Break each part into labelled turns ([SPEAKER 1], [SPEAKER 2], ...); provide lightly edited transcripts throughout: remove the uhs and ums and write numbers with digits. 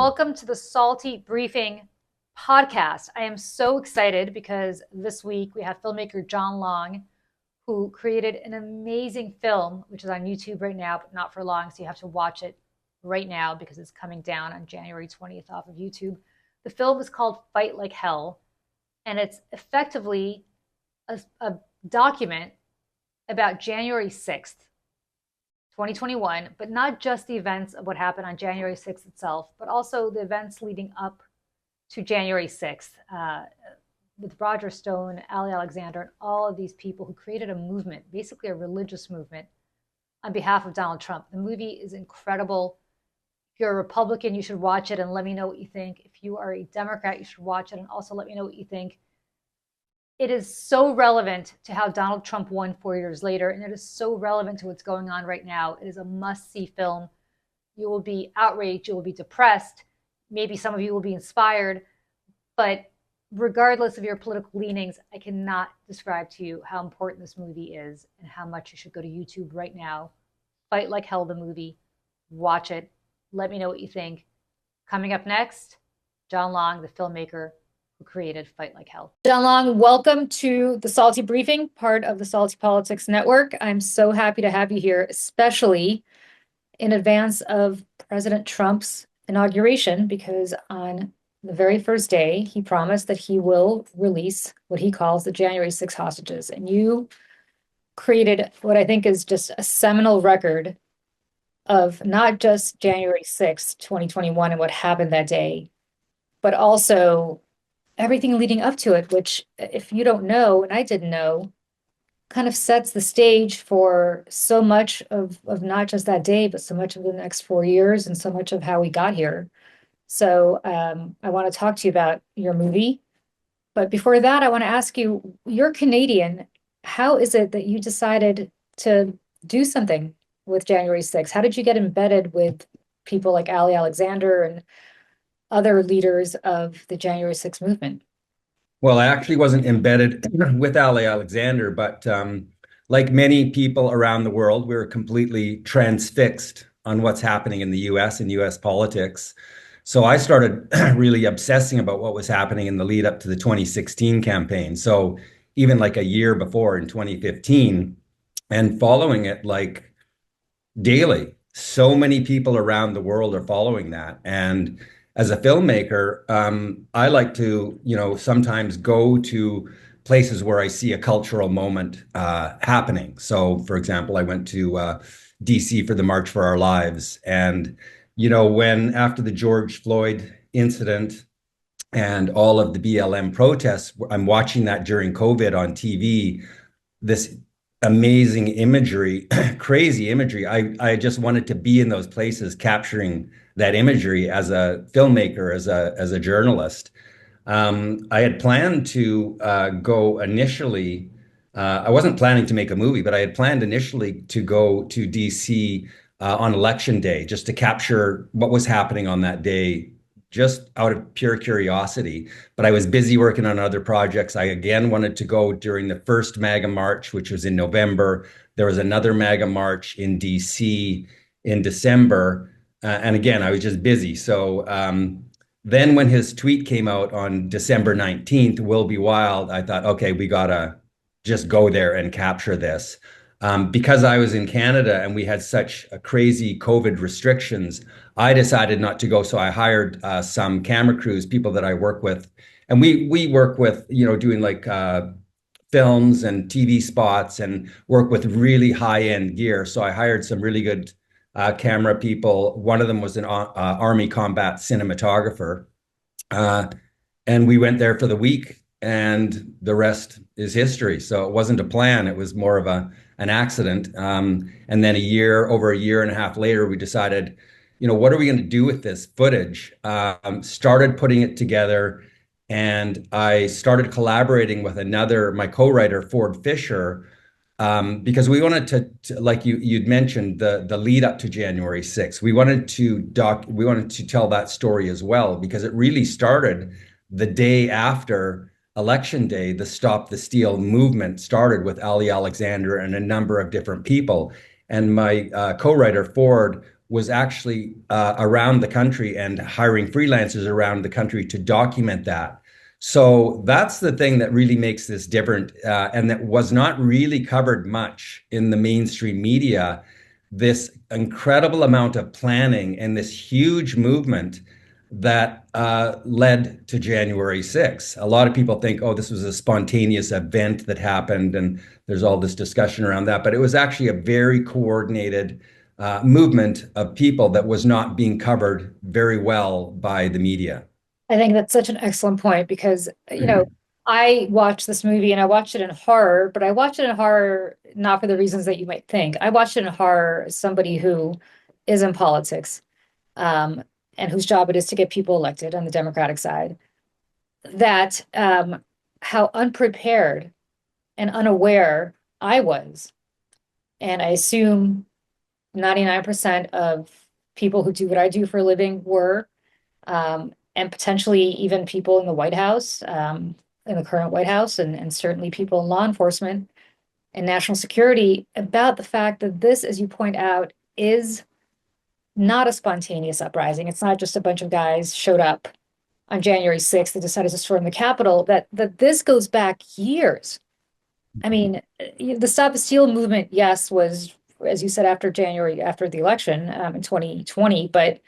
[SPEAKER 1] welcome to the Salty Briefing podcast. I am so excited because this week we have filmmaker Jon Long, who created an amazing film, which is on YouTube right now, but not for long. So you have to watch it right now because it's coming down on January 20th off of YouTube. The film is called Fight Like Hell, and it's effectively a document about January 6th. 2021, but not just the events of what happened on January 6th itself, but also the events leading up to January 6th with Roger Stone, Ali Alexander, and all of these people who created a movement, basically a religious movement, on behalf of Donald Trump. The movie is incredible. If you're a Republican, you should watch it and let me know what you think. If you are a Democrat, you should watch it and also let me know what you think. It is so relevant to how Donald Trump won 4 years later, and it is so relevant to what's going on right now. It is a must-see film. You will be outraged, you will be depressed, maybe some of you will be inspired, but regardless of your political leanings, I cannot describe to you how important this movie is and how much you should go to YouTube right now. Fight Like Hell, the movie. Watch it. Let me know what you think. Coming up next, Jon Long, the filmmaker who created Fight Like Hell. Jon Long, welcome to the Salty Briefing, part of the Salty Politics Network. I'm so happy to have you here, especially in advance of President Trump's inauguration, because on the very first day, he promised that he will release what he calls the January 6 hostages. And you created what I think is just a seminal record of not just January 6, 2021 and what happened that day, but also everything leading up to it, which, if you don't know, and I didn't know, kind of sets the stage for so much of not just that day, but so much of the next 4 years and so much of how we got here. So I want to talk to you about your movie. But before that, I want to ask you, you're Canadian. How is it that you decided to do something with January 6th? How did you get embedded with people like Ali Alexander and other leaders of the January 6th movement?
[SPEAKER 2] Well, I actually wasn't embedded with Ali Alexander, but like many people around the world, we were completely transfixed on what's happening in the US and US politics. So I started really obsessing about what was happening in the lead up to the 2016 campaign. So even like a year before in 2015, and following it like daily. So many people around the world are following that. And as a filmmaker, I like to, sometimes go to places where I see a cultural moment happening. So, for example, I went to DC for the March for Our Lives. And, when after the George Floyd incident and all of the BLM protests, I'm watching that during COVID on TV, this amazing imagery, crazy imagery. I just wanted to be in those places, capturing that imagery as a filmmaker, as a journalist. I had planned to go initially. I wasn't planning to make a movie, but I had planned initially to go to DC on election day, just to capture what was happening on that day, just out of pure curiosity. But I was busy working on other projects. I again wanted to go during the first MAGA March, which was in November. There was another MAGA March in DC in December. And again, I was just busy. So then when his tweet came out on December 19th, Will Be Wild, I thought, okay, we gotta just go there and capture this. Because I was in Canada and we had such a crazy COVID restrictions, I decided not to go. So I hired some camera crews, people that I work with. And we work with, doing like films and TV spots and work with really high-end gear. So I hired some really good camera people. One of them was an Army combat cinematographer. And we went there for the week and the rest is history. So it wasn't a plan. It was more of an accident. And then over a year and a half later, we decided, what are we going to do with this footage? Started putting it together, and I started collaborating with my co-writer, Ford Fisher, because we wanted to like you'd mentioned, the lead up to January 6th. We wanted to tell that story as well, because it really started the day after Election Day. The Stop the Steal movement started with Ali Alexander and a number of different people. And my co-writer Ford was actually around the country and hiring freelancers around the country to document that. So that's the thing that really makes this different, and that was not really covered much in the mainstream media. This incredible amount of planning and this huge movement that led to January 6th. A lot of people think, oh, this was a spontaneous event that happened, and there's all this discussion around that. But it was actually a very coordinated movement of people that was not being covered very well by the media.
[SPEAKER 1] I think that's such an excellent point because, I watched this movie and I watched it in horror, but I watched it in horror not for the reasons that you might think. I watched it in horror as somebody who is in politics, um, and whose job it is to get people elected on the Democratic side, that how unprepared and unaware I was. And I assume 99% of people who do what I do for a living were, and potentially even people in the White House, in the current White House, and certainly people in law enforcement and national security, about the fact that this, as you point out, is not a spontaneous uprising. It's not just a bunch of guys showed up on January 6th and decided to storm the Capitol, that this goes back years. I mean, the Stop the Steal movement, yes, was, as you said, after the election, in 2020, but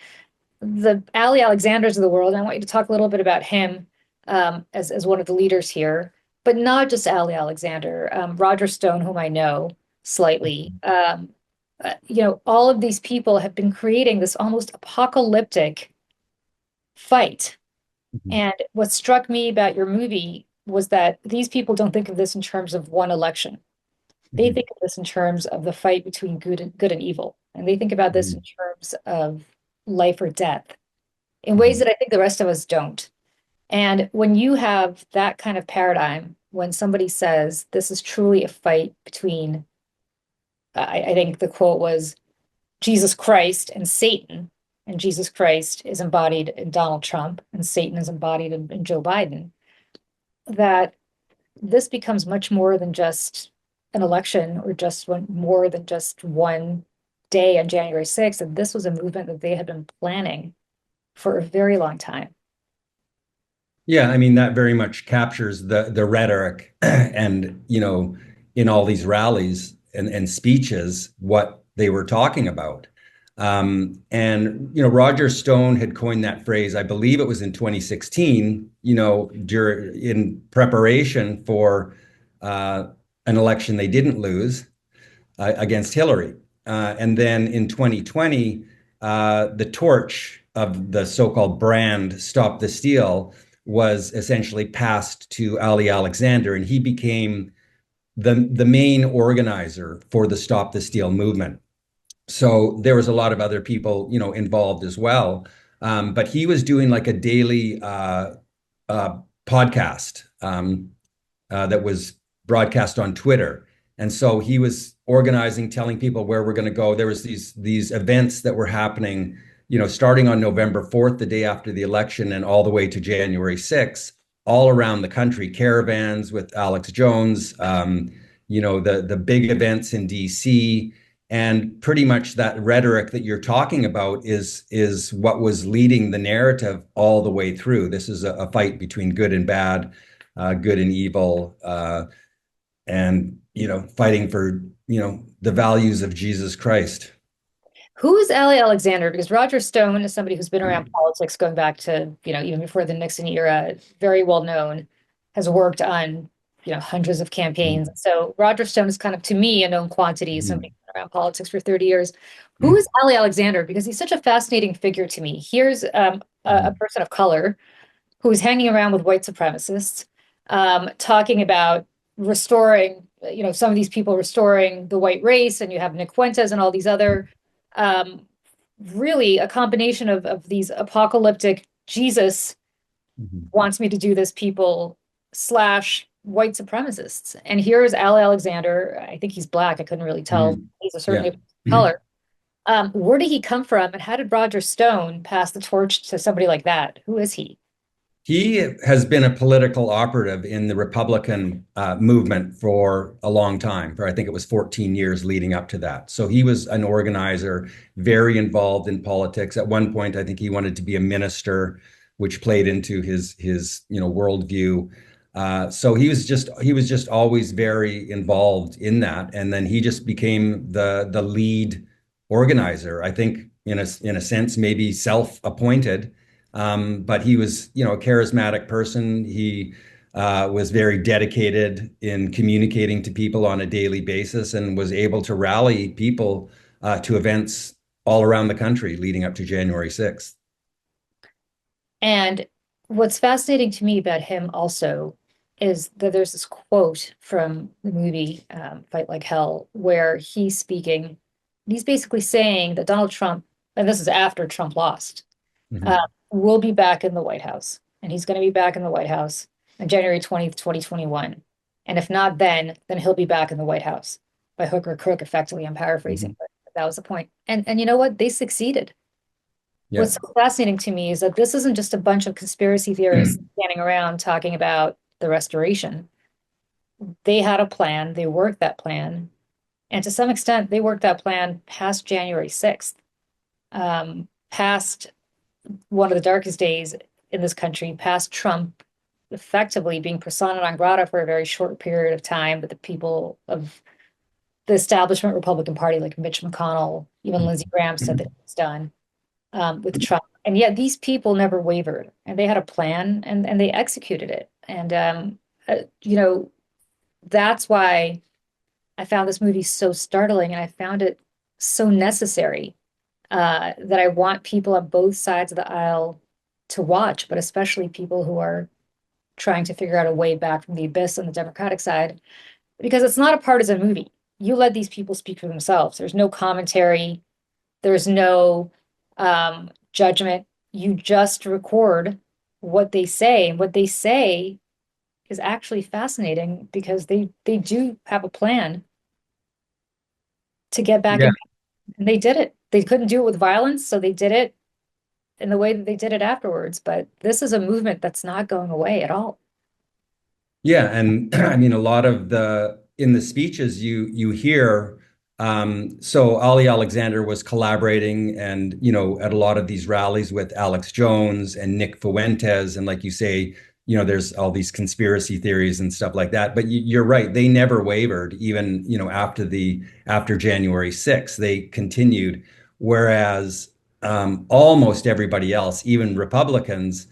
[SPEAKER 1] the Ali Alexanders of the world, and I want you to talk a little bit about him, as one of the leaders here, but not just Ali Alexander, Roger Stone, whom I know slightly. All of these people have been creating this almost apocalyptic fight.
[SPEAKER 2] Mhm.
[SPEAKER 1] And what struck me about your movie was that these people don't think of this in terms of one election. They
[SPEAKER 2] Mhm.
[SPEAKER 1] think of this in terms of the fight between good and evil. And they think about this in
[SPEAKER 2] Mhm.
[SPEAKER 1] terms of life or death in ways
[SPEAKER 2] Mhm.
[SPEAKER 1] that I think the rest of us don't. And when you have that kind of paradigm, when somebody says this is truly a fight between, I think the quote was Jesus Christ and Satan, and Jesus Christ is embodied in Donald Trump, and Satan is embodied in Joe Biden, that this becomes much more than just an election or more than just one day on January 6th. And this was a movement that they had been planning for a very long time.
[SPEAKER 2] Yeah, I mean that very much captures the rhetoric and in all these rallies and speeches what they were talking about. And Roger Stone had coined that phrase, I believe it was in 2016, in preparation for uh, an election they didn't lose against Hillary. And then in 2020, the torch of the so-called brand Stop the Steal was essentially passed to Ali Alexander, and he became the main organizer for the Stop the Steal movement. So there was a lot of other people, involved as well. But he was doing like a daily uh, podcast. That was broadcast on Twitter. And so he was organizing, telling people where we're going to go. There was these events that were happening, starting on November 4th, the day after the election, and all the way to January 6th, all around the country, caravans with Alex Jones, the big events in DC. And pretty much that rhetoric that you're talking about is what was leading the narrative all the way through. This is a fight between good and bad, good and evil, and fighting for the values of Jesus Christ.
[SPEAKER 1] Who is Ali Alexander? Because Roger Stone is somebody who's been around politics going back to, even before the Nixon era, very well known, has worked on, hundreds of campaigns. So Roger Stone is kind of, to me, a known quantity, somebody who's been around politics for 30 years. Who is Ali Alexander? Because he's such a fascinating figure to me. Here's a person of color who's hanging around with white supremacists, talking about restoring, some of these people restoring the white race, and you have Nick Fuentes and all these other, um, really a combination of these apocalyptic Jesus wants me to do this people slash white supremacists. And here's Al Alexander. I think he's black. I couldn't really tell. He's a
[SPEAKER 2] Yeah.
[SPEAKER 1] certainly a color. Where did he come from, and how did Roger Stone pass the torch to somebody like that? Who is he?
[SPEAKER 2] He has been a political operative in the Republican movement for a long time, for I think it was 14 years leading up to that. So he was an organizer, very involved in politics. At one point, I think he wanted to be a minister, which played into his worldview. So he was just always very involved in that, and then he just became the lead organizer. I think in a sense maybe self-appointed, but he was, a charismatic person. He was very dedicated in communicating to people on a daily basis and was able to rally people to events all around the country leading up to January 6th.
[SPEAKER 1] And what's fascinating to me about him also is that there's this quote from the movie Fight Like Hell where he's speaking, and he's basically saying that Donald Trump, and this is after Trump lost, uh,
[SPEAKER 2] Mhm.
[SPEAKER 1] will be back in the White House. And he's going to be back in the White House on January 20th, 2021. And if not then he'll be back in the White House by hook or crook, effectively. I'm paraphrasing,
[SPEAKER 2] Mhm.
[SPEAKER 1] but that was the point. And you know what? They succeeded.
[SPEAKER 2] Yeah.
[SPEAKER 1] What's so fascinating to me is that this isn't just a bunch of conspiracy theorists standing around talking about the restoration. They had a plan, they worked that plan, and to some extent, they worked that plan past January 6th, past one of the darkest days in this country, past Trump effectively being persona non grata for a very short period of time, but the people of the establishment Republican Party, like Mitch McConnell, even Lindsey Graham, said that it was done with Trump. And yet these people never wavered, and they had a plan, and they executed it. And you know, that's why I found this movie so startling, and I found it so necessary, that I want people on both sides of the aisle to watch, but especially people who are trying to figure out a way back from the abyss on the Democratic side, because it's not a partisan movie. You let these people speak for themselves. There's no commentary. There's no judgment. You just record what they say. And what they say is actually fascinating because they do have a plan to get back
[SPEAKER 2] Yeah.
[SPEAKER 1] in. And they did it. They couldn't do it with violence, so they did it in the way that they did it afterwards. But this is a movement that's not going away at all.
[SPEAKER 2] Yeah, and I mean a lot of the in the speeches you hear, so Ali Alexander was collaborating and at a lot of these rallies with Alex Jones and Nick Fuentes, and like you say, there's all these conspiracy theories and stuff like that. But you're right, they never wavered, even after January 6th, they continued, whereas almost everybody else, even Republicans,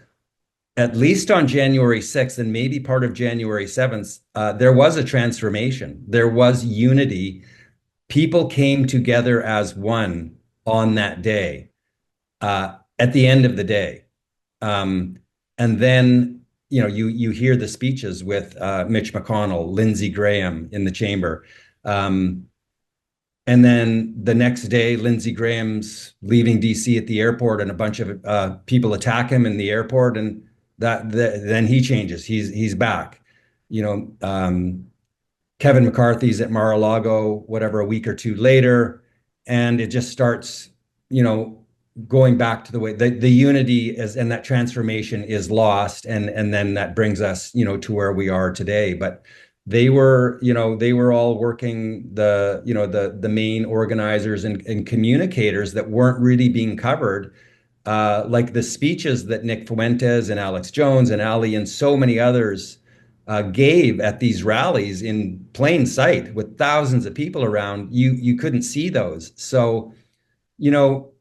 [SPEAKER 2] at least on January 6th and maybe part of January 7th, there was a transformation. There was unity. People came together as one on that day, at the end of the day. Um, and then, you hear the speeches with Mitch McConnell, Lindsey Graham in the chamber. Um, and then the next day, Lindsey Graham's leaving DC at the airport, and a bunch of people attack him in the airport, and then he changes. He's back. You know, Kevin McCarthy's at Mar-a-Lago, whatever, a week or two later, and it just starts, you know, going back to the way the unity is, and that transformation is lost, and then that brings us, to where we are today. But they were all working, the main organizers and communicators that weren't really being covered, like the speeches that Nick Fuentes and Alex Jones and Ali and so many others gave at these rallies in plain sight with thousands of people around. You couldn't see those. So, you know,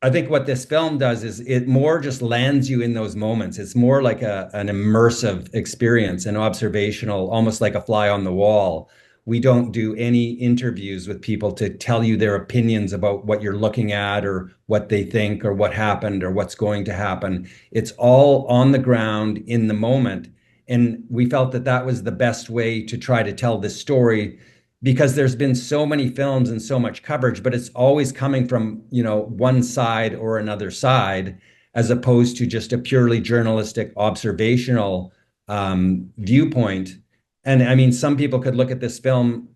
[SPEAKER 2] I think what this film does is it more just lands you in those moments. It's more like an immersive experience, an observational, almost like a fly on the wall. We don't do any interviews with people to tell you their opinions about what you're looking at or what they think or what happened or what's going to happen. It's all on the ground in the moment. And we felt that that was the best way to try to tell this story, because there's been so many films and so much coverage, but it's always coming from, one side or another side, as opposed to just a purely journalistic observational viewpoint. And I mean, some people could look at this film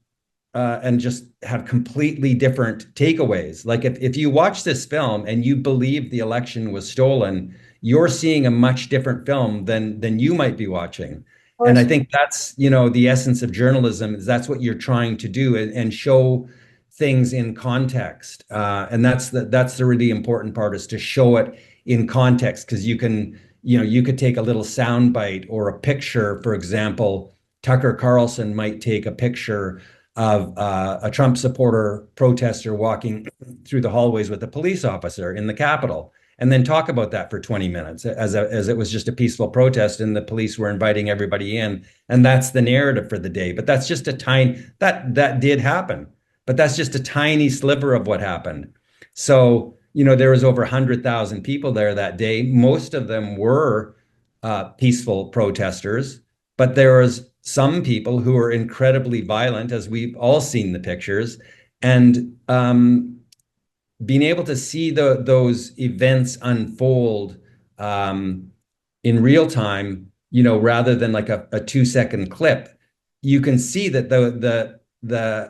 [SPEAKER 2] and just have completely different takeaways. Like if you watch this film and you believe the election was stolen, you're seeing a much different film than you might be watching.
[SPEAKER 1] Of
[SPEAKER 2] And I
[SPEAKER 1] course.
[SPEAKER 2] think that's, the essence of journalism is that's what you're trying to do and show things in context. And that's the really important part is to show it in context because you could take a little sound bite or a picture, for example. Tucker Carlson might take a picture of a Trump supporter protester walking through the hallways with a police officer in the Capitol, and then talk about that for 20 minutes as it was just a peaceful protest and the police were inviting everybody in. And that's the narrative for the day. But that's just a tiny, that did happen, but that's just a tiny sliver of what happened. So, there was over 100,000 people there that day. Most of them were peaceful protesters, but there was some people who were incredibly violent, as we've all seen the pictures. And being able to see those events unfold in real time, rather than like a 2-second clip, you can see that the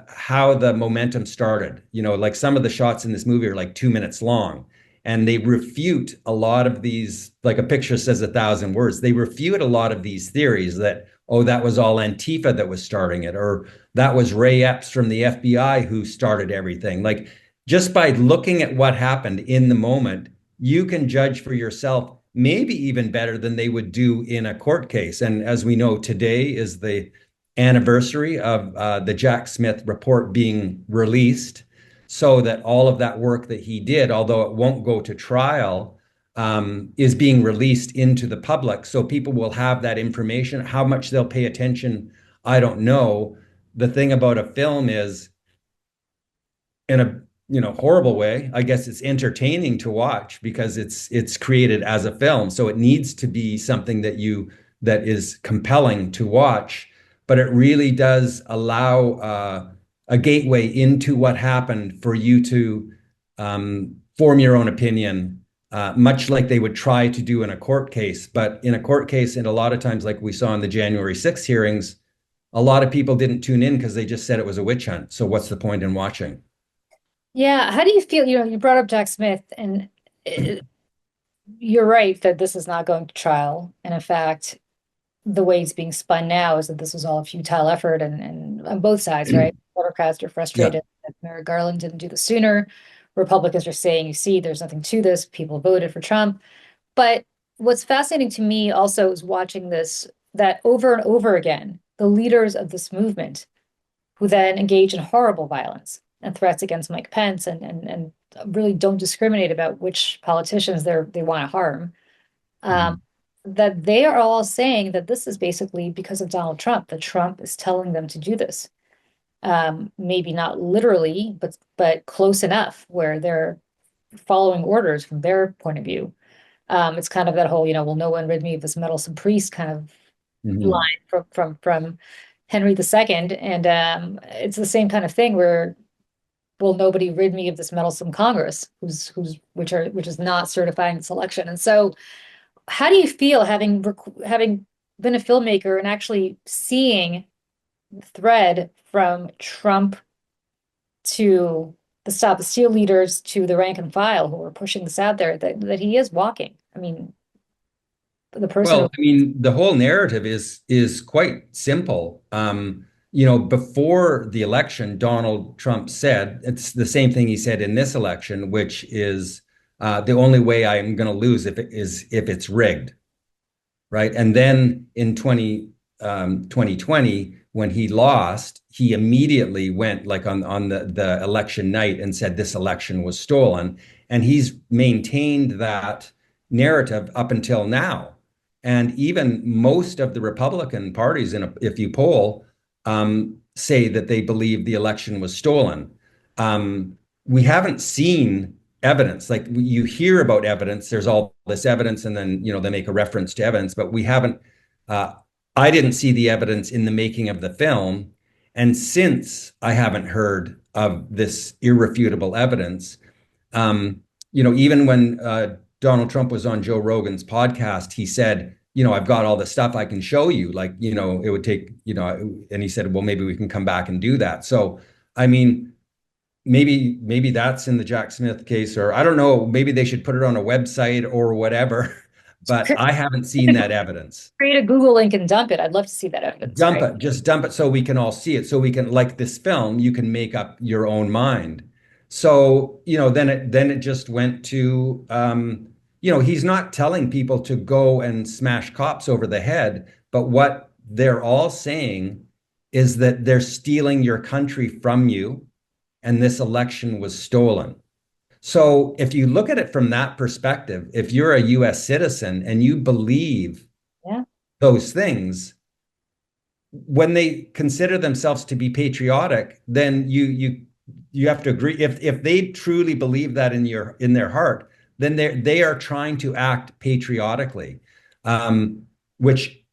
[SPEAKER 2] how the momentum started. Like some of the shots in this movie are like 2 minutes long, and they refute a lot of these, like a picture says 1,000 words. They refute a lot of these theories that, oh, that was all Antifa that was starting it, or that was Ray Epps from the FBI who started everything. Like, just by looking at what happened in the moment, you can judge for yourself, maybe even better than they would do in a court case. And as we know, today is the anniversary of the Jack Smith report being released, so that all of that work that he did, although it won't go to trial, is being released into the public. So people will have that information. How much they'll pay attention, I don't know. The thing about a film is, in a horrible way, I guess it's entertaining to watch because it's created as a film, so it needs to be something that is compelling to watch. But it really does allow a gateway into what happened for you to form your own opinion, much like they would try to do in a court case. But in a court case, and a lot of times, like we saw in the January 6th hearings, a lot of people didn't tune in because they just said it was a witch hunt. So what's the point in watching?
[SPEAKER 1] Yeah. How do you feel? You brought up Jack Smith, and it, you're right that this is not going to trial. And in fact, the way it's being spun now is that this was all a futile effort, and on both sides, right? Democrats are
[SPEAKER 2] Yeah.
[SPEAKER 1] frustrated that Merrick Garland didn't do this sooner. Republicans are saying, you see, there's nothing to this. People voted for Trump. But what's fascinating to me also is watching this, that over and over again, the leaders of this movement who then engage in horrible violence and threats against Mike Pence and really don't discriminate about which politicians they want to harm.
[SPEAKER 2] Mhm.
[SPEAKER 1] That they are all saying that this is basically because of Donald Trump, that Trump is telling them to do this. Maybe not literally, but close enough where they're following orders from their point of view. It's kind of that whole, will no one rid me of this meddlesome priest kind of line
[SPEAKER 2] Mhm.
[SPEAKER 1] from Henry II. And it's the same kind of thing where will nobody rid me of this meddlesome Congress which is not certifying this election. And so how do you feel having been a filmmaker and actually seeing the thread from Trump to the Stop the Steal leaders to the rank and file who are pushing this out there that he is walking? I mean, the person
[SPEAKER 2] Well,
[SPEAKER 1] who,
[SPEAKER 2] I mean, the whole narrative is quite simple. Before the election, Donald Trump said it's the same thing he said in this election, which is the only way I am going to lose if it's rigged, right? And then in 2020, when he lost, he immediately went like on the election night and said this election was stolen. And he's maintained that narrative up until now. And even most of the Republican parties, if you poll, say that they believe the election was stolen. We haven't seen evidence. Like you hear about evidence, there's all this evidence, and then they make a reference to evidence, but we haven't. Uh, I didn't see the evidence in the making of the film, and since I haven't heard of this irrefutable evidence, even when Donald Trump was on Joe Rogan's podcast, he said, I've got all the stuff I can show you. Like, it would take, and he said, well, maybe we can come back and do that. So, I mean, maybe that's in the Jack Smith case, or I don't know, maybe they should put it on a website or whatever. but I haven't seen that evidence.
[SPEAKER 1] Create a Google link and dump it. I'd love to see that evidence,
[SPEAKER 2] Dump
[SPEAKER 1] right?
[SPEAKER 2] it, just dump it so we can all see it. So we can, like this film, you can make up your own mind. So, then it just went to, he's not telling people to go and smash cops over the head, but what they're all saying is that they're stealing your country from you, and this election was stolen. So if you look at it from that perspective, if you're a US citizen and you believe
[SPEAKER 1] Yeah.
[SPEAKER 2] those things, when they consider themselves to be patriotic, then you have to agree. If they truly believe that in their heart, then they are trying to act patriotically, which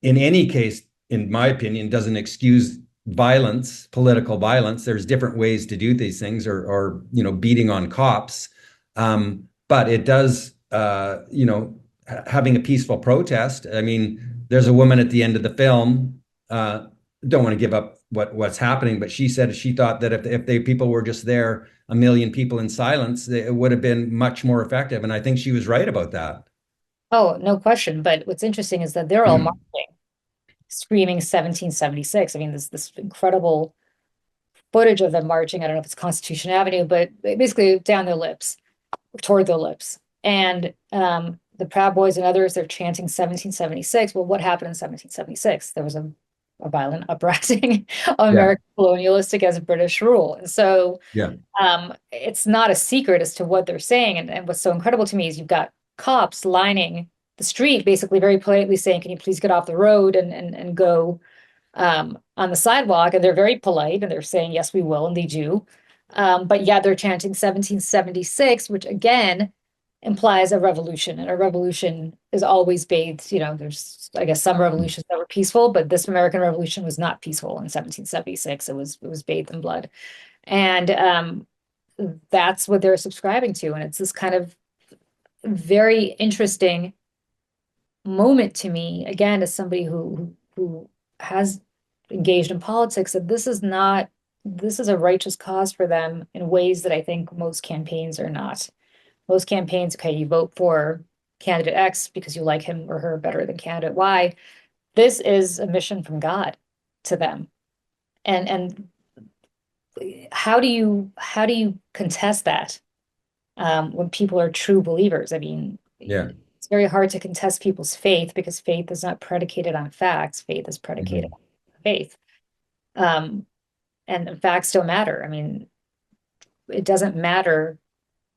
[SPEAKER 2] in any case, in my opinion, doesn't excuse violence, political violence. There's different ways to do these things, or beating on cops, but it does, having a peaceful protest. I mean, there's a woman at the end of the film. Don't want to give up what's happening, but she said she thought that if they people were just there, a million people in silence, it would have been much more effective. And I think she was right about that.
[SPEAKER 1] Oh, no question. But what's interesting is that they're all marching, screaming 1776. I mean, this incredible footage of them marching. I don't know if it's Constitution Avenue, but basically down their lips, toward their lips. And the Proud Boys and others, they're chanting 1776. Well, what happened in 1776? There was a violent uprising of
[SPEAKER 2] Yeah,
[SPEAKER 1] American colonialists against British rule. And so
[SPEAKER 2] yeah,
[SPEAKER 1] it's not a secret as to what they're saying. And what's so incredible to me is you've got cops lining the street, basically very politely saying, can you please get off the road and go on the sidewalk? And they're very polite and they're saying, yes, we will. And they do. But yeah, they're chanting 1776, which again implies a revolution. And a revolution is always bathed, there's, I guess, some revolutions that were peaceful, but this American Revolution was not peaceful in 1776. It was bathed in blood. And that's what they're subscribing to. And it's this kind of very interesting moment to me, again, as somebody who has engaged in politics, that this is a righteous cause for them in ways that I think most campaigns are not. Most campaigns, okay, you vote for candidate X because you like him or her better than candidate Y. This is a mission from God to them. And how do you contest that when people are true believers? I mean,
[SPEAKER 2] yeah.
[SPEAKER 1] it's very hard to contest people's faith because faith is not predicated on facts. Faith is predicated
[SPEAKER 2] Mhm.
[SPEAKER 1] on faith. And facts don't matter. I mean, it doesn't matter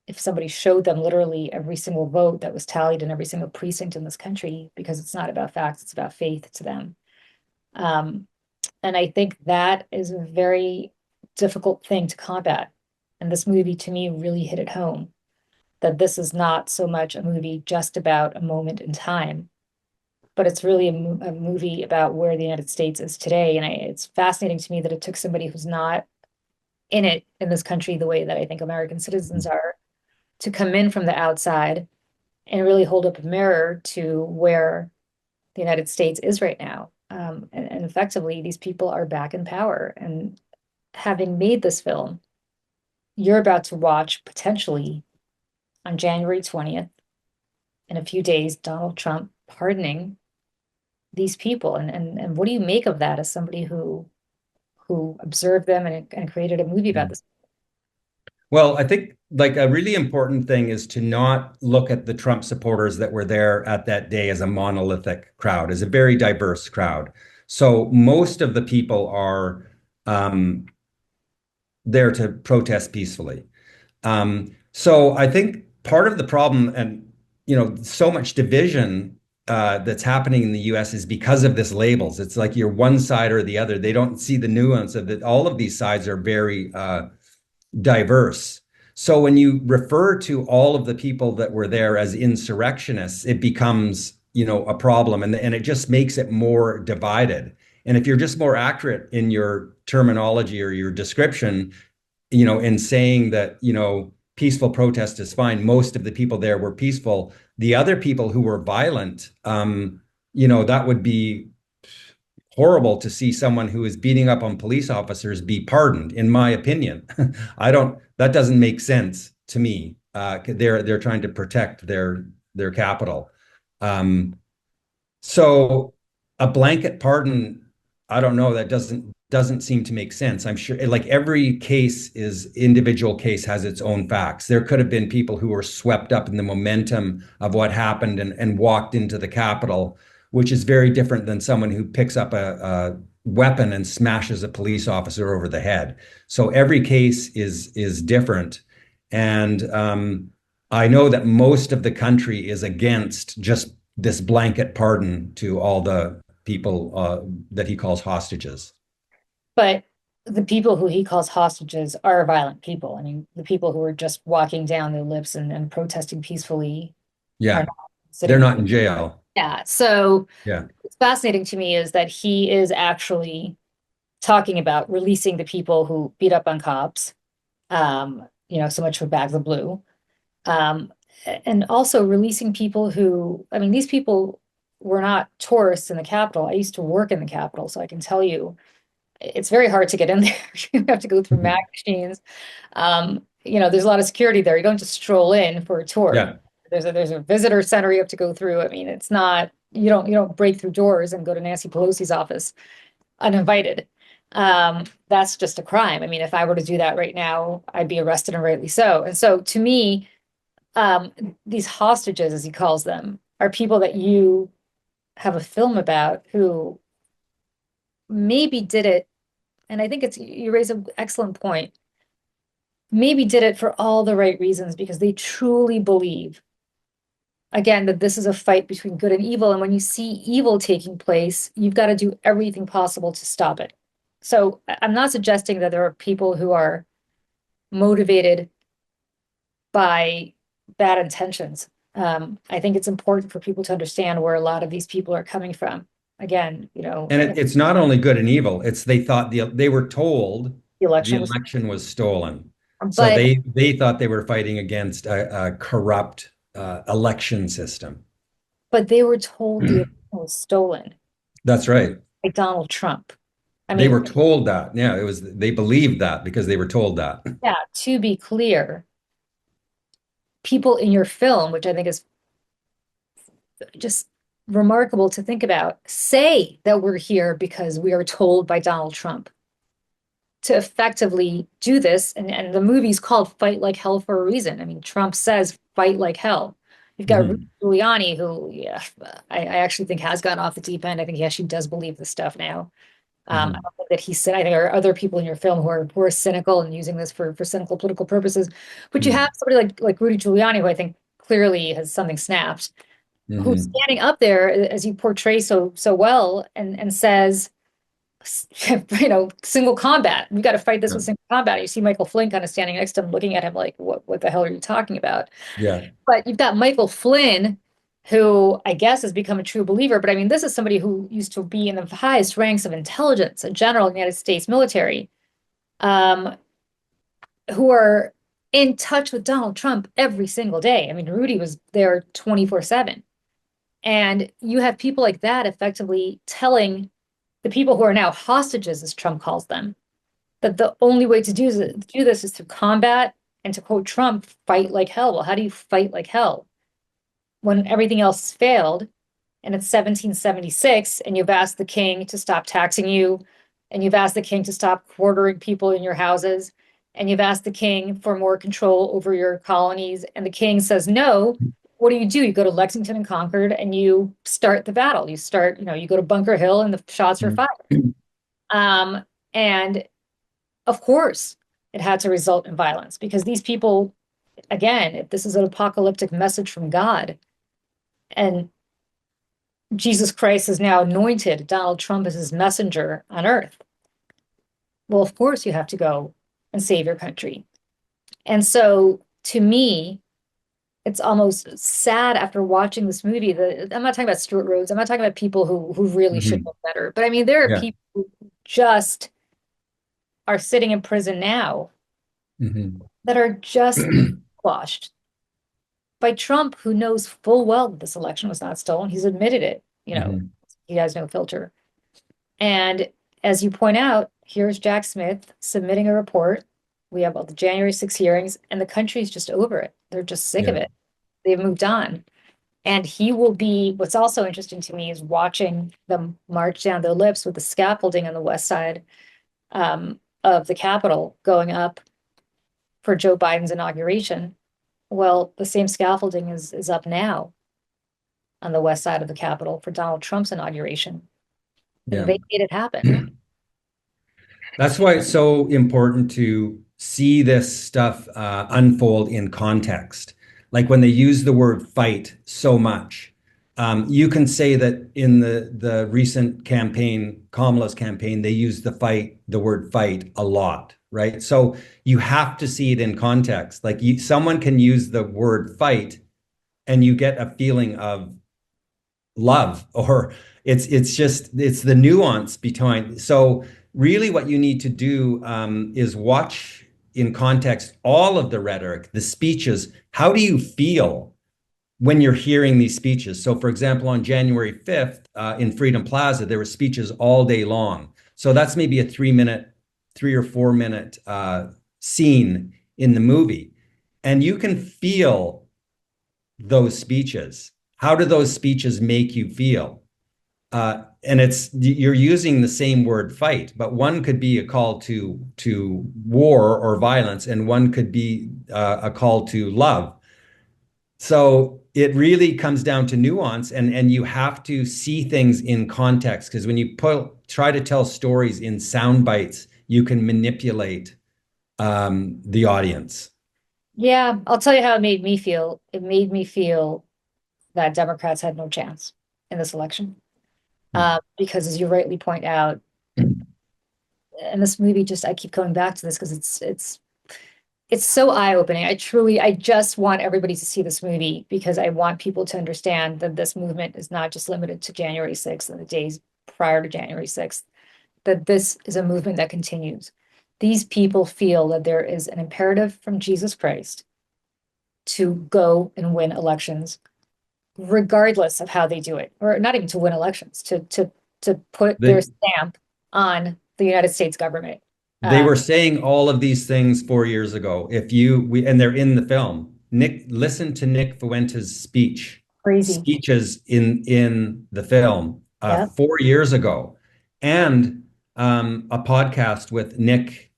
[SPEAKER 1] if somebody showed them literally every single vote that was tallied in every single precinct in this country, because it's not about facts, it's about faith to them. And I think that is a very difficult thing to combat. And this movie, to me, really hit it home that this is not so much a movie just about a moment in time, but it's really a movie about where the United States is today. And it's fascinating to me that it took somebody who's not in it in this country the way that I think American citizens are to come in from the outside and really hold up a mirror to where the United States is right now. And effectively, these people are back in power. And having made this film, you're about to watch potentially on January 20th, in a few days, Donald Trump pardoning these people. And what do you make of that as somebody who observed them and created a movie about this?
[SPEAKER 2] Well, I think like a really important thing is to not look at the Trump supporters that were there at that day as a monolithic crowd, as a very diverse crowd. So most of the people are there to protest peacefully. So I think part of the problem, and so much division that's happening in the US is because of this labels. It's like you're one side or the other. They don't see the nuance of that. All of these sides are very diverse. So when you refer to all of the people that were there as insurrectionists, it becomes, a problem, and it just makes it more divided. And if you're just more accurate in your terminology or your description, in saying that, peaceful protest is fine, most of the people there were peaceful. The other people who were violent, that would be horrible to see someone who is beating up on police officers be pardoned, in my opinion. That doesn't make sense to me. They're trying to protect their their capital. Um, so a blanket pardon, I don't know, that doesn't seem to make sense. I'm sure like every individual case has its own facts. There could have been people who were swept up in the momentum of what happened and walked into the Capitol, which is very different than someone who picks up a weapon and smashes a police officer over the head. So every case is different. And I know that most of the country is against just this blanket pardon to all the people that he calls hostages.
[SPEAKER 1] But the people who he calls hostages are violent people. I mean, the people who are just walking down their lips and protesting peacefully are
[SPEAKER 2] Yeah,
[SPEAKER 1] not
[SPEAKER 2] they're
[SPEAKER 1] sitting.
[SPEAKER 2] not in jail.
[SPEAKER 1] Yeah. So
[SPEAKER 2] Yeah.
[SPEAKER 1] what's fascinating to me is that he is actually talking about releasing the people who beat up on cops, so much for bags of blue. Um, and also releasing people who, I mean, these people were not tourists in the Capitol. I used to work in the Capitol, so I can tell you it's very hard to get in there. You have to go through mag
[SPEAKER 2] Mhm.
[SPEAKER 1] machines. There's a lot of security there. You don't just stroll in for a tour.
[SPEAKER 2] Yeah.
[SPEAKER 1] There's a visitor center you have to go through. I mean, it's not, you don't break through doors and go to Nancy Pelosi's office uninvited. That's just a crime. I mean, if I were to do that right now, I'd be arrested, and rightly so. And so to me, um, these hostages, as he calls them, are people that you have a film about who maybe did it. And I think you raise an excellent point. Maybe did it for all the right reasons because they truly believe, again, that this is a fight between good and evil. And when you see evil taking place, you've got to do everything possible to stop it. So I'm not suggesting that there are people who are motivated by bad intentions. I think it's important for people to understand where a lot of these people are coming from. Again,
[SPEAKER 2] And it's not only good and evil. It's they thought they were told
[SPEAKER 1] the
[SPEAKER 2] the
[SPEAKER 1] election was,
[SPEAKER 2] election was stolen. So
[SPEAKER 1] but
[SPEAKER 2] they thought they were fighting against a corrupt election system.
[SPEAKER 1] they were told the election was stolen
[SPEAKER 2] That's right.
[SPEAKER 1] by Donald Trump. I
[SPEAKER 2] They
[SPEAKER 1] mean,
[SPEAKER 2] were told that. Yeah, they believed that because they were told that.
[SPEAKER 1] yeah, to be clear, people in your film, which I think is just remarkable to think about, say that we're here because we are told by Donald Trump to effectively do this. And the movie's called Fight Like Hell for a reason. I mean, Trump says fight like hell. You've got Rudy
[SPEAKER 2] Mhm.
[SPEAKER 1] Giuliani, who, yeah, I actually think has gone off the deep end. I think he actually does believe this stuff now. I
[SPEAKER 2] Mhm.
[SPEAKER 1] don't think that he said, I think there are other people in your film who are cynical and using this for cynical political purposes. But you have somebody like Rudy Giuliani, who I think clearly has something snapped, who's
[SPEAKER 2] Mhm.
[SPEAKER 1] standing up there as you portray so well and says, single combat. We got to fight this
[SPEAKER 2] Yeah.
[SPEAKER 1] with single combat. You see Michael Flynn kind of standing next to him, looking at him like, what the hell are you talking about?
[SPEAKER 2] Yeah.
[SPEAKER 1] But you've got Michael Flynn, who I guess has become a true believer. But I mean, this is somebody who used to be in the highest ranks of intelligence, a general in the United States military, um, who are in touch with Donald Trump every single day. I mean, Rudy was there 24/7. And you have people like that effectively telling the people who are now hostages, as Trump calls them, that the only way to do this is through combat and, to quote Trump, fight like hell. Well, how do you fight like hell when everything else failed and it's 1776 and you've asked the king to stop taxing you and you've asked the king to stop quartering people in your houses and you've asked the king for more control over your colonies and the king says no? What do? You go to Lexington and Concord and you start the battle. You go to Bunker Hill and the shots are fired.
[SPEAKER 2] Mhm.
[SPEAKER 1] Um, and of course, it had to result in violence because these people, again, if this is an apocalyptic message from God, and Jesus Christ has now anointed Donald Trump as his messenger on earth, well, of course, you have to go and save your country. And so, to me, it's almost sad after watching this movie that I'm not talking about Stuart Rhodes. I'm not talking about people who really should
[SPEAKER 2] Mhm.
[SPEAKER 1] know better. But I mean, there are
[SPEAKER 2] Yeah.
[SPEAKER 1] people who just are sitting in prison now
[SPEAKER 2] Mhm.
[SPEAKER 1] that are just washed by Trump, who knows full well that this election was not stolen. He's admitted it.
[SPEAKER 2] Mhm.
[SPEAKER 1] He has no filter. And as you point out, here's Jack Smith submitting a report. We have all the January 6 hearings, and the country's just over it. They're just sick of
[SPEAKER 2] Yeah.
[SPEAKER 1] it. They've moved on. And he will be, what's also interesting to me is watching them march down their lips with the scaffolding on the west side of the Capitol going up for Joe Biden's inauguration. Well, the same scaffolding is up now on the west side of the Capitol for Donald Trump's inauguration. And
[SPEAKER 2] Yeah.
[SPEAKER 1] they made it happen.
[SPEAKER 2] That's why it's so important to see this stuff unfold in context. Like when they use the word fight so much, you can say that in the recent campaign, Kamala's campaign, they use the word fight a lot, right? So you have to see it in context. Like someone can use the word fight and you get a feeling of love, or it's the nuance behind. So really what you need to do is watch in context all of the rhetoric, the speeches. How do you feel when you're hearing these speeches? So for example, on January 5th in Freedom Plaza, there were speeches all day long. So that's maybe a 3 or 4 minute scene in the movie, and you can feel those speeches. How do those speeches make you feel? And you're using the same word fight, but one could be a call to war or violence, and one could be a call to love. So it really comes down to nuance, and you have to see things in context, because when you try to tell stories in sound bites, you can manipulate the audience.
[SPEAKER 1] Yeah, I'll tell you how it made me feel. It made me feel that Democrats had no chance in this election. Because as you rightly point out, and this movie just, I keep coming back to this because it's so eye-opening. I just want everybody to see this movie because I want people to understand that this movement is not just limited to January 6th and the days prior to January 6th, that this is a movement that continues. These people feel that there is an imperative from Jesus Christ to go and win elections, regardless of how they do it, or not even to win elections, to put their
[SPEAKER 2] They
[SPEAKER 1] stamp on the United States government.
[SPEAKER 2] They were saying all of these things 4 years ago. And they're in the film. Listen to Nick Fuentes'
[SPEAKER 1] Crazy.
[SPEAKER 2] speeches in the film
[SPEAKER 1] Yeah.
[SPEAKER 2] 4 years ago, and a podcast with Nick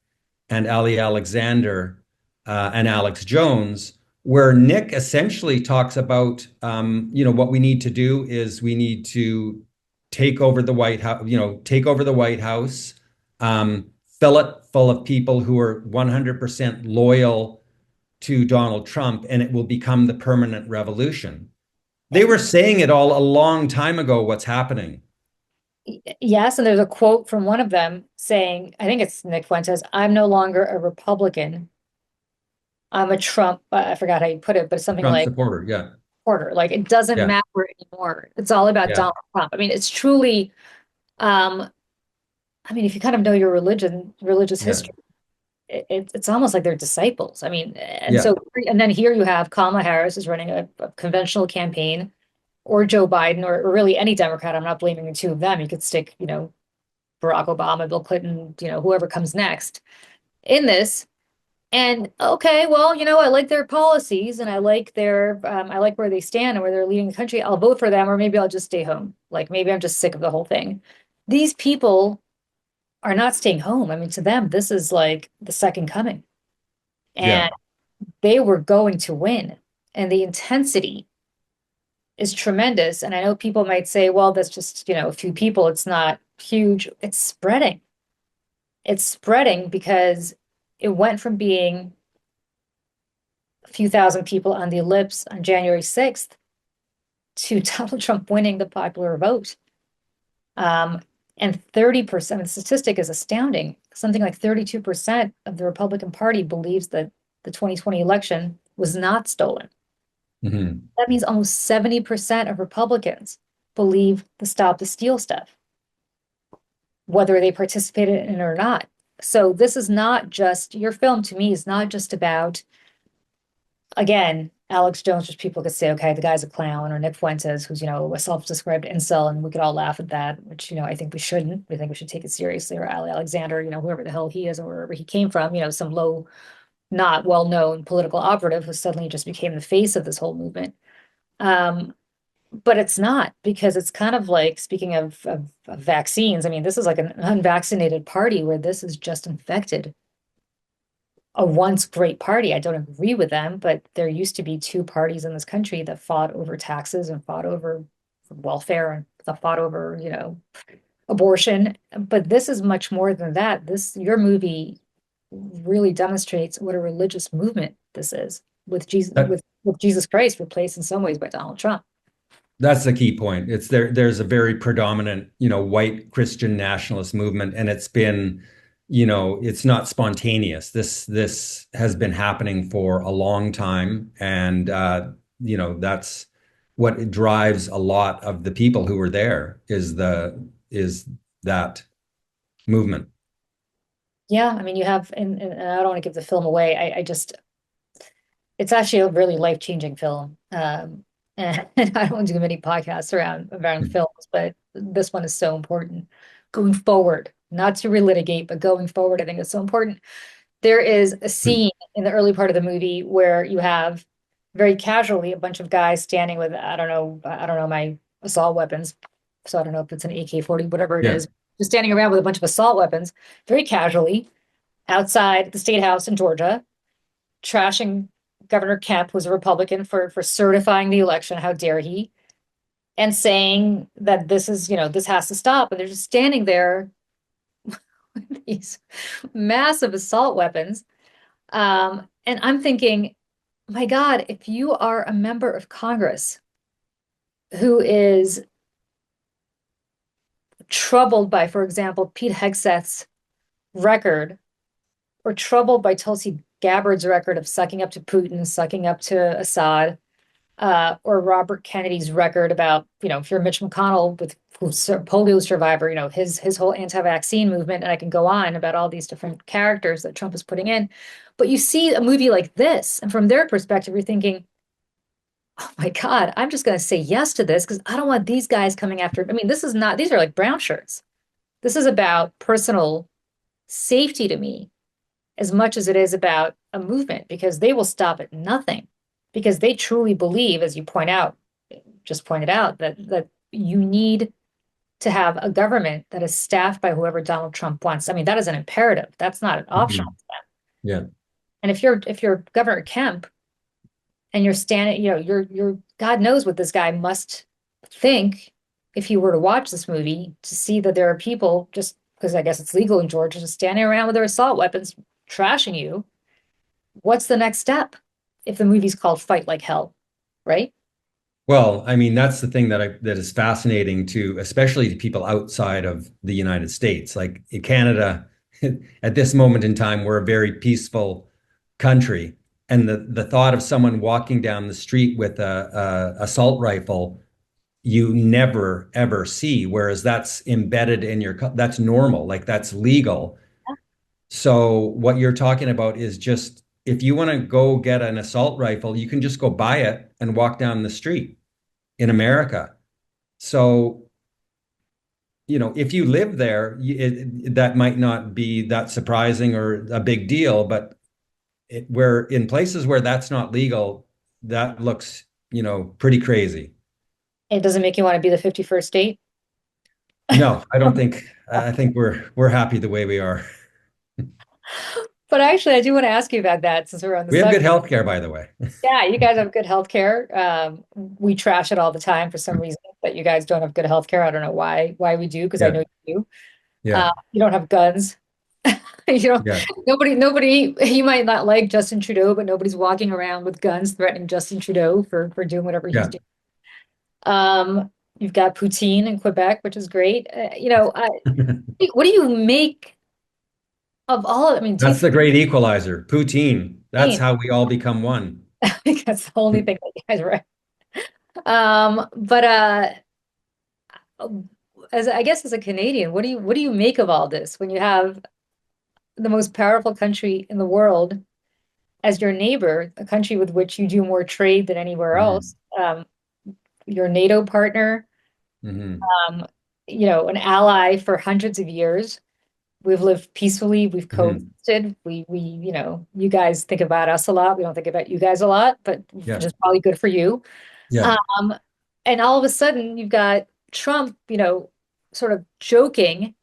[SPEAKER 2] and Ali Alexander and Alex Jones, where Nick essentially talks about, what we need to do is we need to take over the White House, fill it full of people who are 100% loyal to Donald Trump, and it will become the permanent revolution. They were saying it all a long time ago, what's happening.
[SPEAKER 1] Yes, and there's a quote from one of them saying, I think it's Nick Fuentes, I'm no longer a Republican. I'm a Trump, I forgot how you put it, but something
[SPEAKER 2] Trump
[SPEAKER 1] like
[SPEAKER 2] supporter, yeah.
[SPEAKER 1] quarter. Like it doesn't
[SPEAKER 2] Yeah,
[SPEAKER 1] matter anymore. It's all about
[SPEAKER 2] yeah,
[SPEAKER 1] Donald Trump. I mean, it's truly, um, I mean, if you kind of know your religious
[SPEAKER 2] yeah,
[SPEAKER 1] history, it's almost like they're disciples. I mean, and
[SPEAKER 2] yeah,
[SPEAKER 1] so, and then here you have Kamala Harris is running a conventional campaign, or Joe Biden, or really any Democrat. I'm not blaming the two of them. You could stick, Barack Obama, Bill Clinton, whoever comes next in this. And okay, well, I like their policies and I like where they stand and where they're leading the country. I'll vote for them, or maybe I'll just stay home. Like maybe I'm just sick of the whole thing. These people are not staying home. I mean, to them, this is like the second coming.
[SPEAKER 2] yeah,
[SPEAKER 1] And they were going to win. And the intensity is tremendous. And I know people might say, well, that's just, a few people. It's not huge. It's spreading. It's spreading because it went from being a few thousand people on the ellipse on January 6th to Donald Trump winning the popular vote. And 30%, the statistic is astounding. Something like 32% of the Republican Party believes that the 2020 election was not stolen.
[SPEAKER 2] mm-hmm.
[SPEAKER 1] That means almost 70% of Republicans believe the Stop the Steal stuff, whether they participated in it or not. So this is not just, your film to me is not just about, again, Alex Jones, which people could say, okay, the guy's a clown, or Nick Fuentes, who's, a self-described incel, and we could all laugh at that, which, I think we shouldn't. We think we should take it seriously, or Ali Alexander, whoever the hell he is, or wherever he came from, some low, not well-known political operative who suddenly just became the face of this whole movement. But it's not, because it's kind of like, speaking of vaccines, I mean, this is like an unvaccinated party where this is just infected a once great party. I don't agree with them, but there used to be two parties in this country that fought over taxes and fought over welfare and that fought over, abortion. But this is much more than that. Your movie really demonstrates what a religious movement this is, with Jesus,
[SPEAKER 2] That
[SPEAKER 1] with Jesus Christ replaced in some ways by Donald Trump.
[SPEAKER 2] that's the key point. There's a very predominant, white Christian nationalist movement, and it's been, it's not spontaneous. This has been happening for a long time, and that's what drives a lot of the people who were there is that movement.
[SPEAKER 1] Yeah, I mean, you have, and I don't want to give the film away. I just, it's actually a really life-changing film. And I don't do many podcasts around films, but this one is so important going forward, not to relitigate, but going forward, I think it's so important. There is a scene in the early part of the movie where you have very casually a bunch of guys standing with, I don't know my assault weapons. So I don't know if it's an AK-40, whatever it
[SPEAKER 2] Yeah.
[SPEAKER 1] is, just standing around with a bunch of assault weapons, very casually outside the State House in Georgia, trashing Governor Kemp, who's a Republican, for certifying the election. How dare he? And saying that this has to stop. And they're just standing there with these massive assault weapons. And I'm thinking, my God, if you are a member of Congress who is troubled by, for example, Pete Hegseth's record, or troubled by Tulsi Gabbard's record of sucking up to Putin, sucking up to Assad, or Robert Kennedy's record about, if you're Mitch McConnell, who's a polio survivor, his whole anti-vaccine movement, and I can go on about all these different characters that Trump is putting in. But you see a movie like this, and from their perspective, you're thinking, oh my God, I'm just going to say yes to this because I don't want these guys coming after. I mean, these are like brown shirts. This is about personal safety to me as much as it is about a movement, because they will stop at nothing, because they truly believe, as you just pointed out, that you need to have a government that is staffed by whoever Donald Trump wants. I mean, that is an imperative. That's not an optional.
[SPEAKER 2] Mhm. Yeah.
[SPEAKER 1] And if you're Governor Kemp and you're standing, you're God knows what this guy must think if he were to watch this movie, to see that there are people, just because I guess it's legal in Georgia, just standing around with their assault weapons trashing you. What's the next step if the movie's called Fight Like Hell, right?
[SPEAKER 2] Well, I mean, that's the thing that is fascinating to, especially to people outside of the United States. Like in Canada, at this moment in time, we're a very peaceful country, and the thought of someone walking down the street with a assault rifle, you never ever see. Whereas that's embedded in that's normal, like that's legal. So what you're talking about is just if you want to go get an assault rifle, you can just go buy it and walk down the street in America. So, if you live there, that might not be that surprising or a big deal, but where in places where that's not legal, that looks, pretty crazy.
[SPEAKER 1] It doesn't make you want to be the 51st state.
[SPEAKER 2] No, I don't think, I think we're happy the way we are.
[SPEAKER 1] But actually, I do want to ask you about that, since we're on the
[SPEAKER 2] We have good
[SPEAKER 1] subject.
[SPEAKER 2] health care, by the way.
[SPEAKER 1] Yeah, you guys have good health care. We trash it all the time for some reason, that you guys don't have good health care. I don't know why we do, because I
[SPEAKER 2] Yeah,
[SPEAKER 1] know you do.
[SPEAKER 2] yeah,
[SPEAKER 1] You don't have guns. You know,
[SPEAKER 2] yeah,
[SPEAKER 1] nobody, you might not like Justin Trudeau, but nobody's walking around with guns threatening Justin Trudeau for doing whatever he's
[SPEAKER 2] yeah.
[SPEAKER 1] doing. You've got poutine in Quebec, which is great. What do you make of all of it? I mean,
[SPEAKER 2] That's
[SPEAKER 1] take
[SPEAKER 2] the great equalizer, poutine. That's
[SPEAKER 1] pain.
[SPEAKER 2] how we all become one.
[SPEAKER 1] I think that's the only thing that you guys are right. But as I guess as a Canadian, what do you make of all this when you have the most powerful country in the world as your neighbor, a country with which you do more trade than anywhere
[SPEAKER 2] Mhm.
[SPEAKER 1] else, your NATO partner,
[SPEAKER 2] Mhm.
[SPEAKER 1] um, an ally for hundreds of years. We've lived peacefully, we've
[SPEAKER 2] Mhm.
[SPEAKER 1] coexisted. You guys think about us a lot. We don't think about you guys a lot, but which
[SPEAKER 2] Yeah,
[SPEAKER 1] is probably good for you.
[SPEAKER 2] yeah.
[SPEAKER 1] Um, And all of a sudden, you've got Trump, sort of joking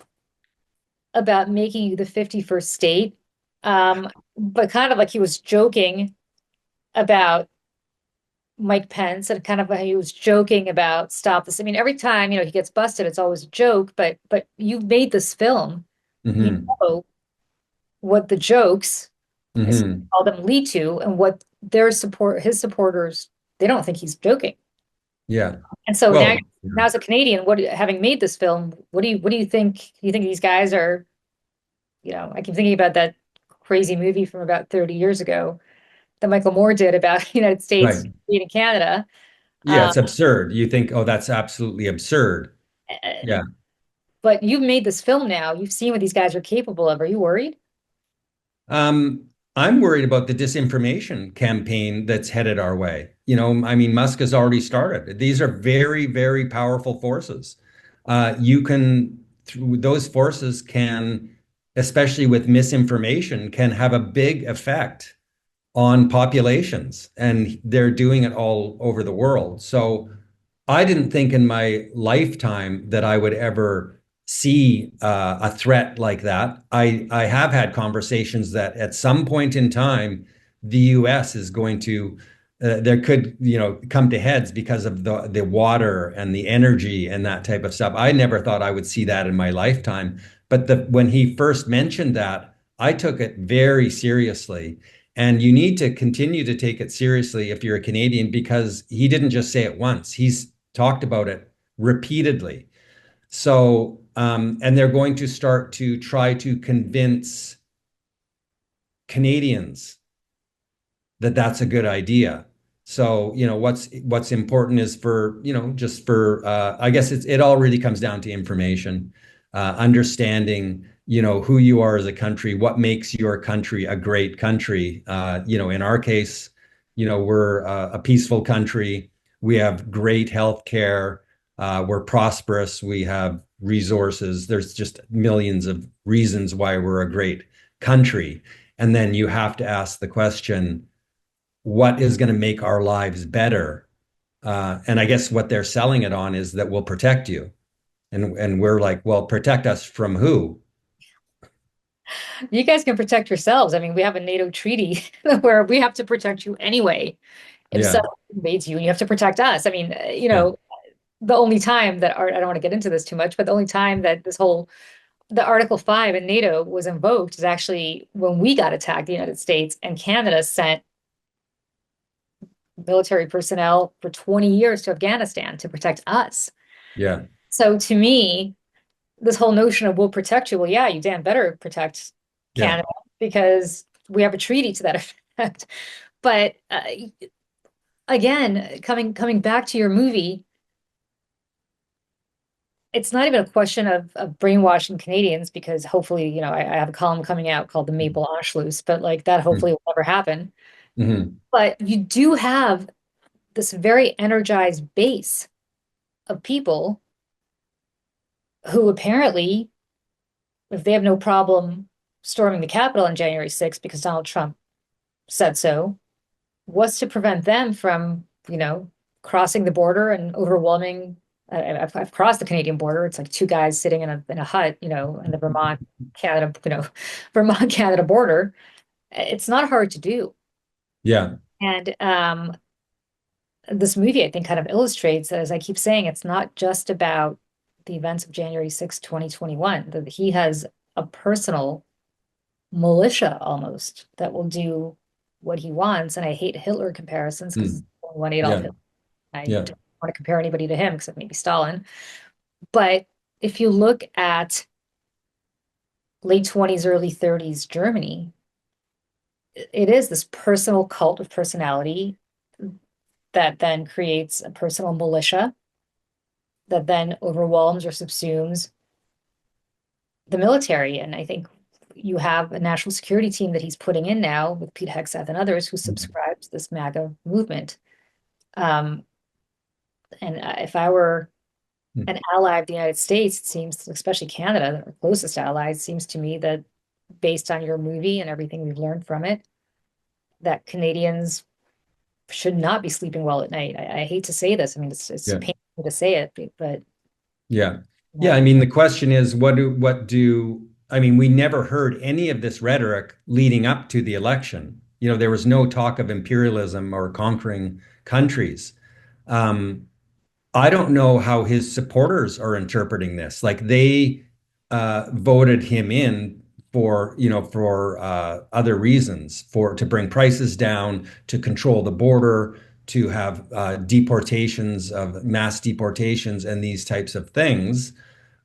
[SPEAKER 1] about making you the 51st state, but kind of like he was joking about Mike Pence and kind of he was joking about stop this. I mean, every time, he gets busted, it's always a joke, but you made this film. You
[SPEAKER 2] Hmm.
[SPEAKER 1] know what the jokes, as you
[SPEAKER 2] Hmm.
[SPEAKER 1] call them, lead to, and what his supporters, they don't think he's joking.
[SPEAKER 2] Yeah.
[SPEAKER 1] And so now,
[SPEAKER 2] Well, yeah.
[SPEAKER 1] now as a Canadian, having made this film, what do you think? Do you think these guys are, I keep thinking about that crazy movie from about 30 years ago that Michael Moore did about the United States
[SPEAKER 2] Right.
[SPEAKER 1] beating Canada.
[SPEAKER 2] Yeah,
[SPEAKER 1] Um,
[SPEAKER 2] it's absurd. You think, oh, that's absolutely absurd.
[SPEAKER 1] uh,
[SPEAKER 2] Yeah.
[SPEAKER 1] but you've made this film now. You've seen what these guys are capable of. Are you worried?
[SPEAKER 2] Um, I'm worried about the disinformation campaign that's headed our way. I mean, Musk has already started. These are very, very powerful forces. Through those forces can, especially with misinformation, can have a big effect on populations, and they're doing it all over the world. So I didn't think in my lifetime that I would ever see a threat like that. I have had conversations that at some point in time, the U.S. is going to there could come to heads because of the water and the energy and that type of stuff. I never thought I would see that in my lifetime, but when he first mentioned that, I took it very seriously. And you need to continue to take it seriously if you're a Canadian, because he didn't just say it once. He's talked about it repeatedly. So, and they're going to start to try to convince Canadians that that's a good idea. So, what's important is for, just for I guess it all really comes down to information, understanding, who you are as a country, what makes your country a great country. In our case, we're a peaceful country. We have great health care. We're prosperous. We have resources. There's just millions of reasons why we're a great country. And then you have to ask the question, what is going to make our lives better? And I guess what they're selling it on is that we'll protect you. And we're like, well, protect us from who?
[SPEAKER 1] You guys can protect yourselves. I mean, we have a NATO treaty where we have to protect you anyway. If
[SPEAKER 2] Yeah,
[SPEAKER 1] someone invades you, and you have to protect us. I mean,
[SPEAKER 2] yeah,
[SPEAKER 1] the only time that I don't want to get into this too much, but the only time that the Article 5 in NATO was invoked is actually when we got attacked, the United States, and Canada sent military personnel for 20 years to Afghanistan to protect us.
[SPEAKER 2] yeah,
[SPEAKER 1] So to me, this whole notion of we'll protect you, well, yeah, you damn better protect
[SPEAKER 2] yeah.
[SPEAKER 1] Canada because we have a treaty to that effect. But again, coming back to your movie, it's not even a question of brainwashing Canadians because hopefully, I have a column coming out called The Maple Anschluss, but like that hopefully will never happen.
[SPEAKER 2] Mm-hmm.
[SPEAKER 1] But you do have this very energized base of people who apparently, if they have no problem storming the Capitol on January 6th because Donald Trump said so, what's to prevent them from, crossing the border and overwhelming? I've crossed the Canadian border. It's like two guys sitting in a hut, in the Vermont Canada, Vermont Canada border. It's not hard to do.
[SPEAKER 2] Yeah.
[SPEAKER 1] And this movie, I think, kind of illustrates, as I keep saying, it's not just about the events of January 6th, 2021, that he has a personal militia almost that will do what he wants. And I hate Hitler comparisons because
[SPEAKER 2] Mm.
[SPEAKER 1] one Adolf
[SPEAKER 2] Yeah.
[SPEAKER 1] Hitler. I
[SPEAKER 2] Yeah.
[SPEAKER 1] don't want to compare anybody to him except maybe Stalin. But if you look at late 20s, early 30s Germany, it is this personal cult of personality that then creates a personal militia that then overwhelms or subsumes the military. And I think you have a national security team that he's putting in now with Pete Hegseth and others who subscribe to this MAGA movement. Um, and if I were
[SPEAKER 2] Mm.
[SPEAKER 1] an ally of the United States, it seems, especially Canada, our closest ally, it seems to me that based on your movie and everything we've learned from it, that Canadians should not be sleeping well at night. I hate to say this. I mean, it's
[SPEAKER 2] Yeah.
[SPEAKER 1] painful to say it, but
[SPEAKER 2] Yeah.
[SPEAKER 1] you
[SPEAKER 2] Yeah.
[SPEAKER 1] know,
[SPEAKER 2] I mean, the question is, I mean, we never heard any of this rhetoric leading up to the election. There was no talk of imperialism or conquering countries. Um, I don't know how his supporters are interpreting this. Like they voted him in for other reasons, to bring prices down, to control the border, to have mass deportations, and these types of things,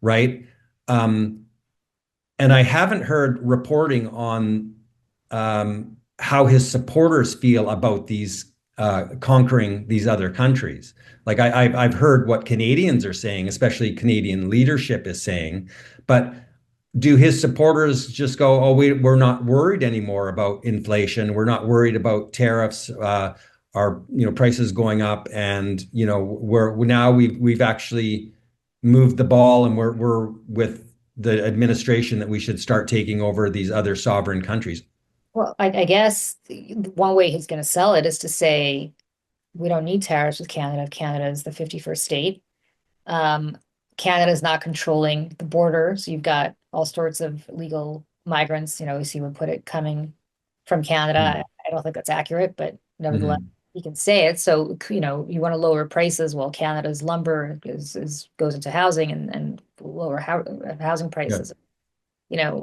[SPEAKER 2] right? Um, and I haven't heard reporting on how his supporters feel about these conquering these other countries. Like I've heard what Canadians are saying, especially Canadian leadership is saying, but do his supporters just go, "Oh, we're not worried anymore about inflation. We're not worried about tariffs, our prices going up, and we've actually moved the ball, and we're with the administration that we should start taking over these other sovereign countries."
[SPEAKER 1] well, I guess one way he's going to sell it is to say we don't need tariffs with Canada. Canada is the 51st state. Um, Canada is not controlling the border, so you've got all sorts of illegal migrants, as he would put it, coming from Canada.
[SPEAKER 2] Mm.
[SPEAKER 1] I don't think that's accurate, but nevertheless,
[SPEAKER 2] Mhm.
[SPEAKER 1] he can say it. So, you want to lower prices. Well, Canada's lumber goes into housing and lower housing
[SPEAKER 2] Yeah,
[SPEAKER 1] prices.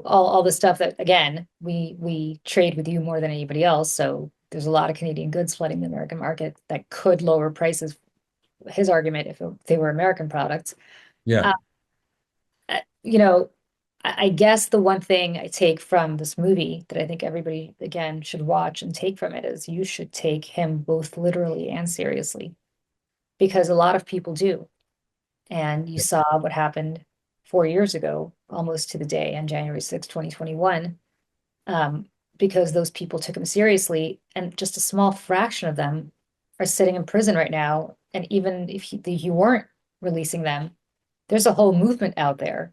[SPEAKER 1] All the stuff that, again, we trade with you more than anybody else. So there's a lot of Canadian goods flooding the American market that could lower prices. His argument, if they were American products.
[SPEAKER 2] yeah.
[SPEAKER 1] Uh, you know, I guess the one thing I take from this movie that I think everybody, again, should watch and take from it is you should take him both literally and seriously, because a lot of people do. And you saw what happened 4 years ago, almost to the day, on January 6th, 2021, um, because those people took him seriously, and just a small fraction of them are sitting in prison right now. And even if you weren't releasing them, there's a whole movement out there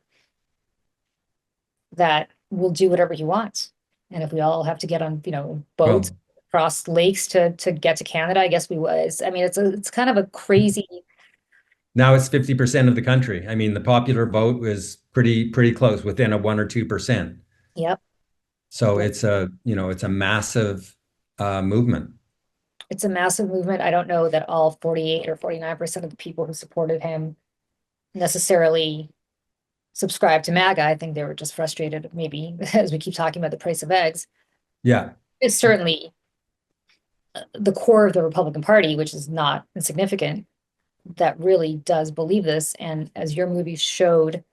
[SPEAKER 1] that will do whatever he wants. And if we all have to get on, boats,
[SPEAKER 2] Well,
[SPEAKER 1] cross lakes to get to Canada, I guess we was. I mean, it's kind of a crazy.
[SPEAKER 2] now it's 50% of the country. I mean, the popular vote was pretty close, within a 1 or 2%.
[SPEAKER 1] Yep.
[SPEAKER 2] So
[SPEAKER 1] Yep.
[SPEAKER 2] it's a massive movement.
[SPEAKER 1] It's a massive movement. I don't know that all 48 or 49% of the people who supported him necessarily subscribe to MAGA. I think they were just frustrated, maybe, as we keep talking about the price of eggs.
[SPEAKER 2] Yeah.
[SPEAKER 1] It's certainly the core of the Republican Party, which is not insignificant, that really does believe this. And as your movie showed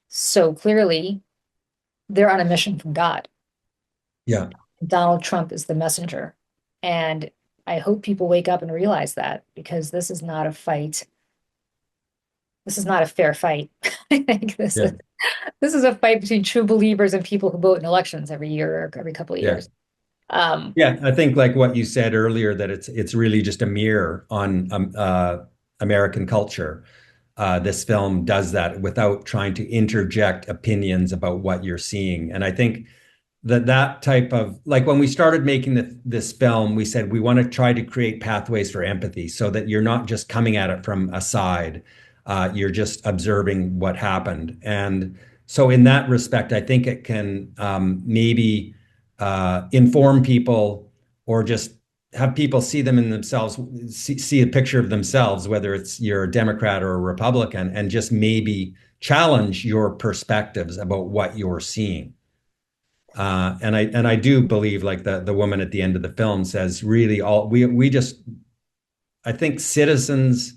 [SPEAKER 1] so clearly, they're on a mission from God.
[SPEAKER 2] Yeah.
[SPEAKER 1] Donald Trump is the messenger. And I hope people wake up and realize that, because this is not a fight. This is not a fair fight. I think
[SPEAKER 2] Yeah.
[SPEAKER 1] this is a fight between true believers and people who vote in elections every year or every couple of
[SPEAKER 2] Yeah.
[SPEAKER 1] years. Um,
[SPEAKER 2] Yeah, I think like what you said earlier, that it's really just a mirror on American culture. This film does that without trying to interject opinions about what you're seeing. And I think that type of, like, when we started making this film, we said we want to try to create pathways for empathy, so that you're not just coming at it from a side, you're just observing what happened. And so in that respect, I think it can maybe inform people, or just have people see them in themselves, see a picture of themselves, whether it's you're a Democrat or a Republican, and just maybe challenge your perspectives about what you're seeing. And I do believe, like the woman at the end of the film says, really, all we just, I think citizens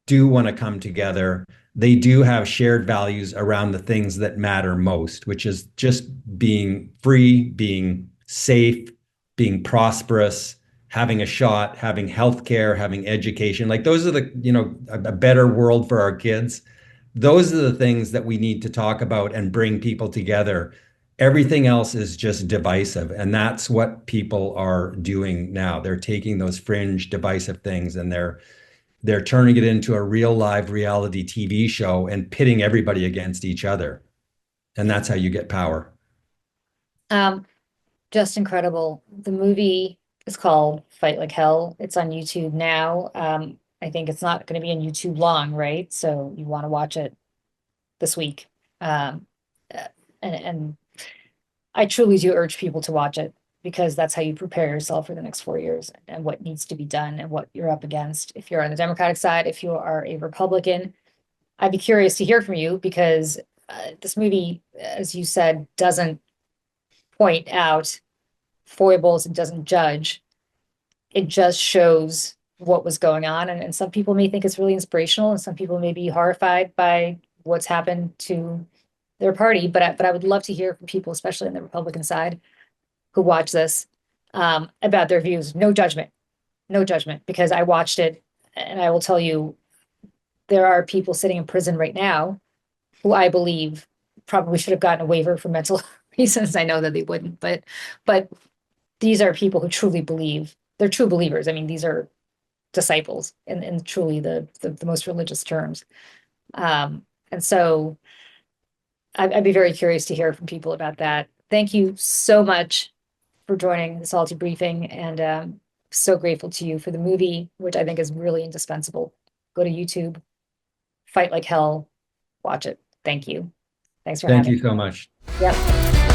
[SPEAKER 2] do want to come together. They do have shared values around the things that matter most, which is just being free, being safe, being prosperous, having a shot, having healthcare, having education. Like those are a better world for our kids. Those are the things that we need to talk about and bring people together. Everything else is just divisive. And that's what people are doing now. They're taking those fringe divisive things, and they're turning it into a real live reality TV show and pitting everybody against each other. And that's how you get power.
[SPEAKER 1] um, just incredible. The movie, It's called Fight Like Hell. It's on YouTube now. I think it's not going to be on YouTube long, right? So you want to watch it this week. Um, uh, and I truly do urge people to watch it because that's how you prepare yourself for the next 4 years and what needs to be done and what you're up against. If you're on the Democratic side, if you are a Republican, I'd be curious to hear from you because this movie, as you said, doesn't point out foibles and doesn't judge. It just shows what was going on. And some people may think it's really inspirational, and some people may be horrified by what's happened to their party. But I would love to hear from people, especially on the Republican side, who watch this about their views. No judgment, no judgment, because I watched it, and I will tell you, there are people sitting in prison right now who I believe probably should have gotten a waiver for mental reasons. I know that they wouldn't, but these are people who truly believe. They're true believers. I mean, these are disciples in truly the most religious terms. And so I'd be very curious to hear from people about that. Thank you so much for joining the Salty Briefing, and so grateful to you for the movie, which I think is really indispensable. Go to YouTube, Fight Like Hell, watch it. Thank you. Thanks for
[SPEAKER 2] Thank
[SPEAKER 1] having
[SPEAKER 2] you
[SPEAKER 1] me.
[SPEAKER 2] so much.
[SPEAKER 1] Yep.